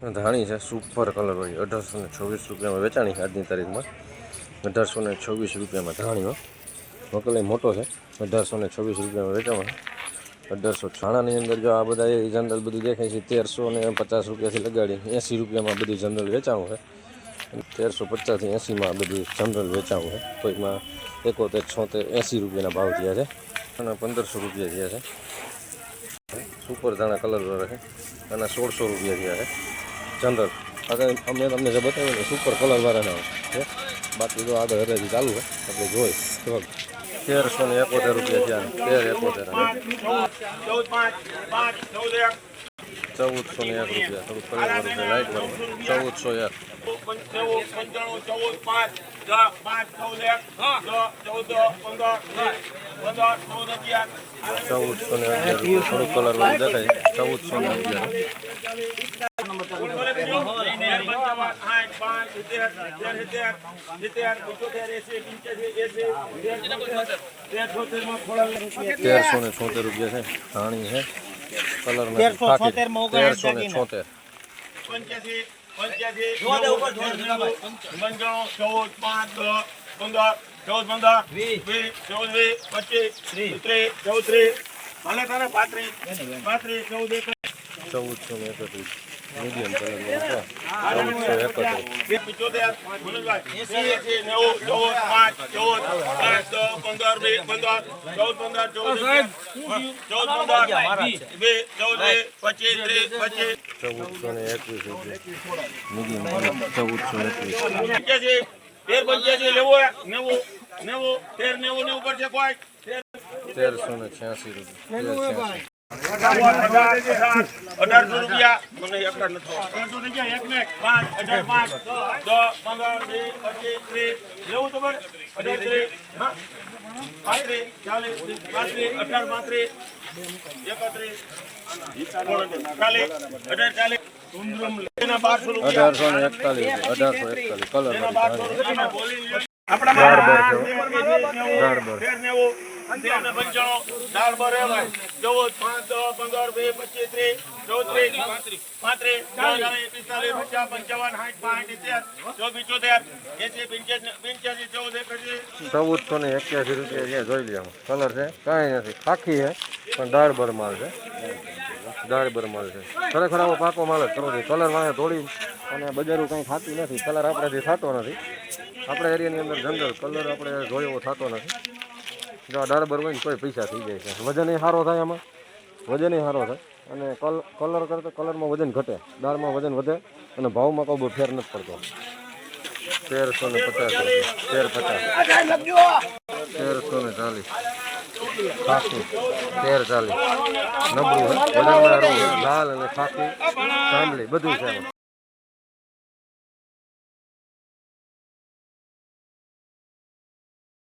ધાણી છે super colour વાળી 1824 રૂપિયામાં વેચાણી છે આજની તારીખમાં 1824 રૂપિયામાં ધાણીમાં મકલાઈ મોટો છે 1824 રૂપિયામાં વેચાવાનો 1800 છાણાની અંદર જો આ બધા એ જનરલ બધું દેખાય છે 1350 રૂપિયાથી લગાડી 80 રૂપિયામાં બધું જનરલ વેચાવું છે 1350 થી 80માં આ બધું જનરલ વેચાવું છે કોઈમાં 71 76 80 રૂપિયાના ભાવ થયા છે અને 1500 રૂપિયા થયા છે સુપર ધાણા કલર વાળા છે અને 1600 રૂપિયા થયા છે જનરલ આગળ અમે તમને જે બતાવ્યું ને સુપર કલરવાળાના છે બાકી જો આગળ હરેજી ચાલુ છે આપણે જોઈ 1371 રૂપિયા થયા 1371 1401 રૂપિયા થોડું કલરવાળું છે લાઇટ વાળું 1401 થોડું કલરવાળું દેખાય 1411 1376 રૂપિયા છે ધાણી છે કલર 1376 મીડિયમ કલર 1386 રૂપિયા 1800 રૂપિયા મને એકલા નથી 1841 કલર દાળ બર 14 5 10 15 20 25 30 1481 રૂપિયા જોઈ લે કલર છે કાંઈ નથી ખાખી છે પણ દાળબર માલ છે દાળબર માલ છે ખરેખર આવો પાકો માલ જ કરવો જોઈએ કલર વાળે થોડી અને બજારું કંઈ ખાતી નથી કલર આપણાથી થતો નથી આપણા એરિયાની અંદર જનરલ કલર આપણે જોયો થતો નથી જો દાળબર હોય ને કોઈ પૈસા થઈ જાય છે વજન એ સારો થાય આમાં વજન એ સારો થાય અને કલર કરતાં કલરમાં વજન ઘટે દાળમાં વજન વધે અને ભાવમાં કોઈ બહુ ફેર નથી પડતો 1350 ખાખી 1340 નબળું વજનમાં લાલ અને ખાખી ચાંદલી બધું છે